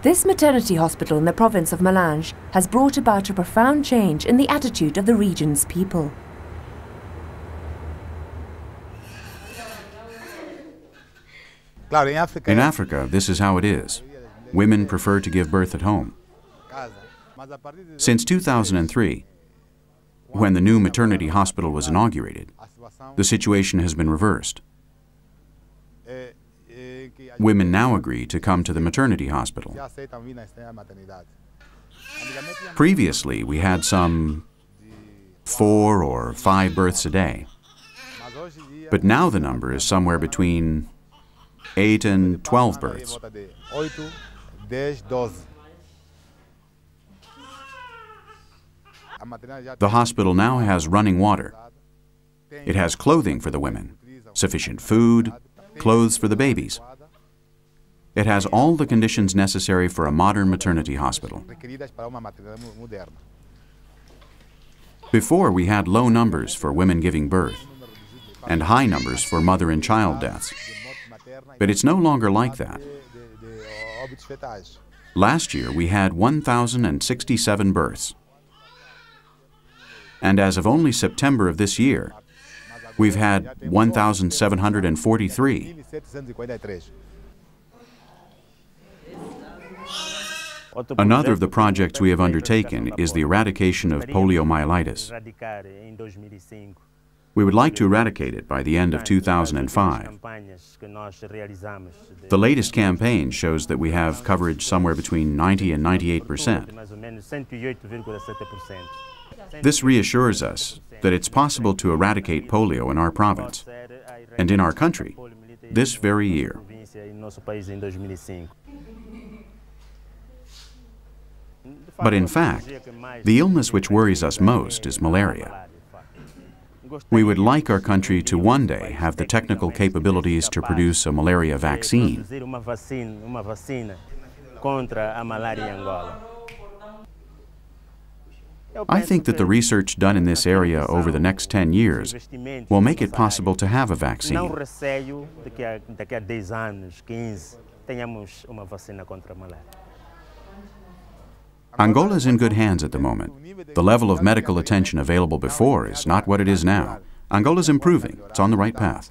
This maternity hospital in the province of Malange has brought about a profound change in the attitude of the region's people. In Africa, this is how it is. Women prefer to give birth at home. Since 2003, when the new maternity hospital was inaugurated, the situation has been reversed. Women now agree to come to the maternity hospital. Previously, we had some 4 or 5 births a day, but now the number is somewhere between 8 and 12 births. The hospital now has running water. It has clothing for the women, sufficient food, clothes for the babies. It has all the conditions necessary for a modern maternity hospital. Before, we had low numbers for women giving birth and high numbers for mother and child deaths. But it's no longer like that. Last year, we had 1,067 births. And as of only September of this year, we've had 1,743. Another of the projects we have undertaken is the eradication of poliomyelitis. We would like to eradicate it by the end of 2005. The latest campaign shows that we have coverage somewhere between 90 and 98%. This reassures us that it's possible to eradicate polio in our province and in our country this very year. But in fact, the illness which worries us most is malaria. We would like our country to one day have the technical capabilities to produce a malaria vaccine. I think that the research done in this area over the next 10 years will make it possible to have a vaccine. Angola is in good hands at the moment. The level of medical attention available before is not what it is now. Angola is improving. It's on the right path.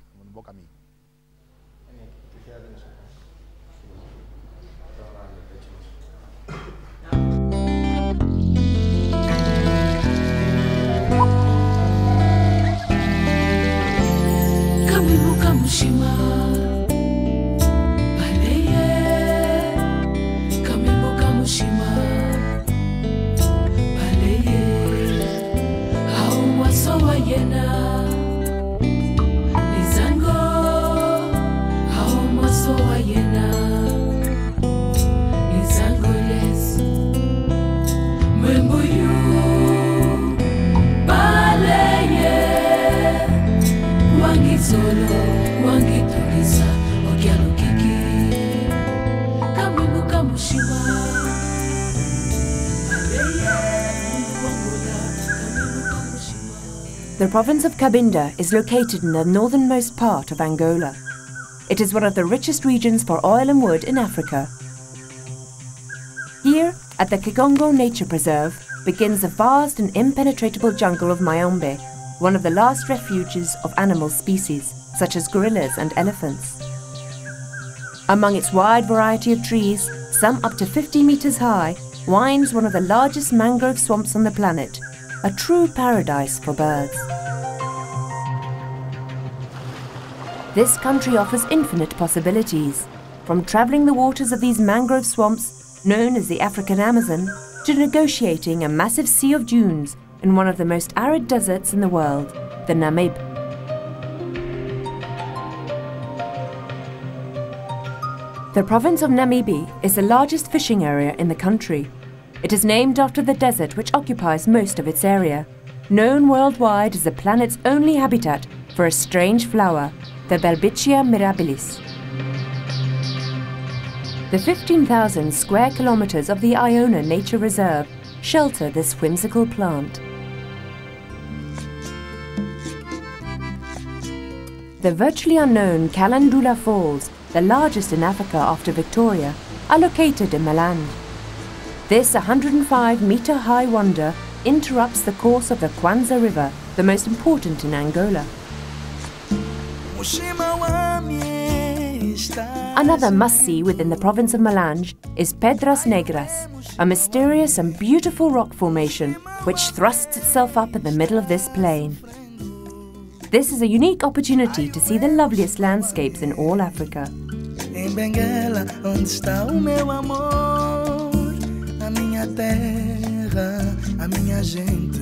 The province of Cabinda is located in the northernmost part of Angola. It is one of the richest regions for oil and wood in Africa. Here, at the Kigongo Nature Preserve, begins the vast and impenetrable jungle of Mayombe, one of the last refuges of animal species, such as gorillas and elephants. Among its wide variety of trees, some up to 50 meters high, winds one of the largest mangrove swamps on the planet, a true paradise for birds. This country offers infinite possibilities, from traveling the waters of these mangrove swamps, known as the African Amazon, to negotiating a massive sea of dunes in one of the most arid deserts in the world, the Namib. The province of Namibi is the largest fishing area in the country. It is named after the desert which occupies most of its area, known worldwide as the planet's only habitat for a strange flower, the Welwitschia mirabilis. The 15,000 square kilometers of the Iona Nature Reserve shelter this whimsical plant. The virtually unknown Kalandula Falls the largest in Africa after Victoria, are located in Malande. This 105-metre-high wonder interrupts the course of the Kwanza River, the most important in Angola. Another must-see within the province of Malande is Pedras Negras, a mysterious and beautiful rock formation which thrusts itself up in the middle of this plain. This is a unique opportunity to see the loveliest landscapes in all Africa. Em Benguela, onde está o meu amor, a minha terra, a minha gente.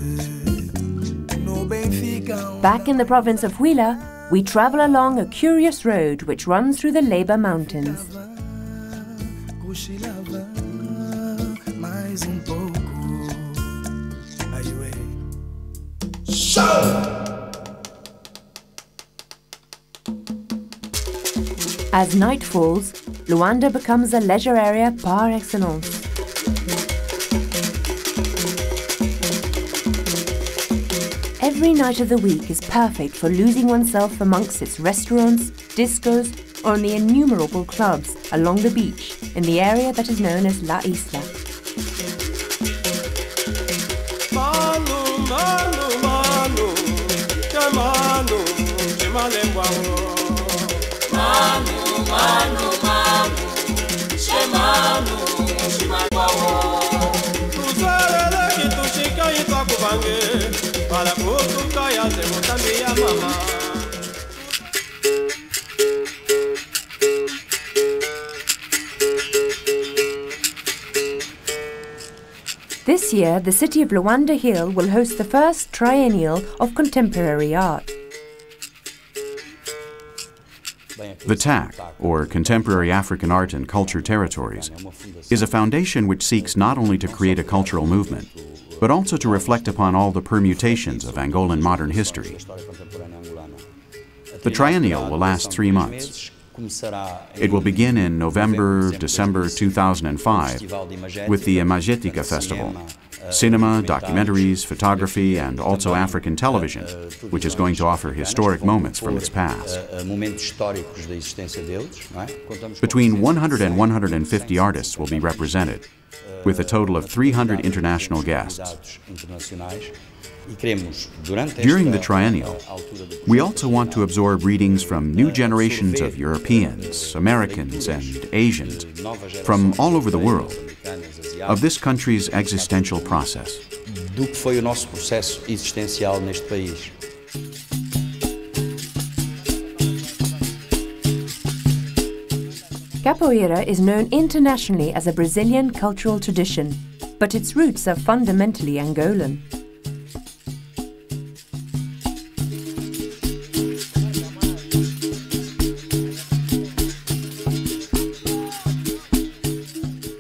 No Benfica. Back in the province of Huila, we travel along a curious road which runs through the Leiba Mountains. Cochilava mais pouco. Aí show! As night falls, Luanda becomes a leisure area par excellence. Every night of the week is perfect for losing oneself amongst its restaurants, discos, or in the innumerable clubs along the beach in the area that is known as La Isla. This year, the city of Luanda Hill will host the first triennial of contemporary art. The TAC, or Contemporary African Art and Culture Territories, is a foundation which seeks not only to create a cultural movement, but also to reflect upon all the permutations of Angolan modern history. The triennial will last 3 months. It will begin in November-December 2005 with the Imagetica Festival, cinema, documentaries, photography, and also African television, which is going to offer historic moments from its past. Between 100 and 150 artists will be represented, with a total of 300 international guests. During the triennial, we also want to absorb readings from new generations of Europeans, Americans, and Asians from all over the world of this country's existential process. Capoeira is known internationally as a Brazilian cultural tradition, but its roots are fundamentally Angolan.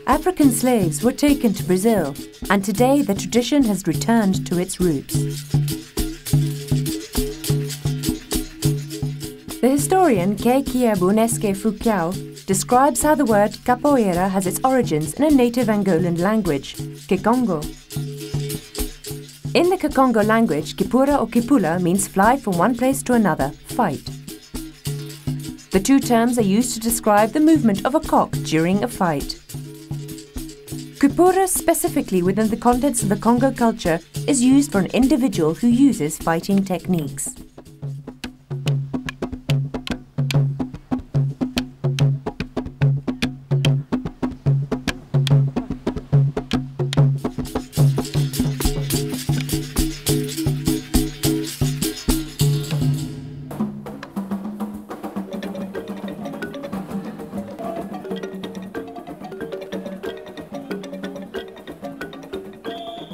African slaves were taken to Brazil, and today the tradition has returned to its roots. The historian Kekiabuneske Fukau describes how the word capoeira has its origins in a native Angolan language, Kikongo. In the Kikongo language, kipura or kipula means fly from one place to another, fight. The two terms are used to describe the movement of a cock during a fight. Kipura, specifically within the context of the Congo culture, is used for an individual who uses fighting techniques.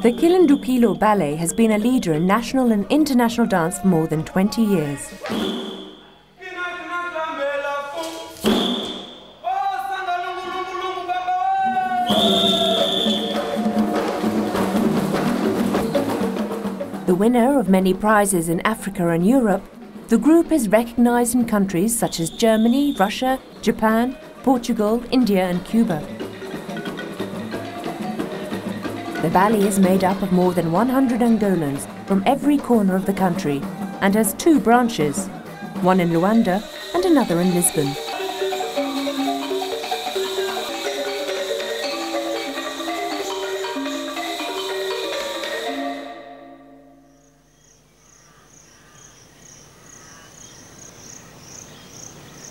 The Kilindukilo Ballet has been a leader in national and international dance for more than 20 years. The winner of many prizes in Africa and Europe, the group is recognized in countries such as Germany, Russia, Japan, Portugal, India and Cuba. The ballet is made up of more than 100 Angolans from every corner of the country and has 2 branches, one in Luanda and another in Lisbon.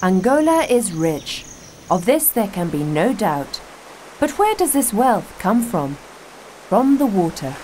Angola is rich. Of this there can be no doubt. But where does this wealth come from? From the water.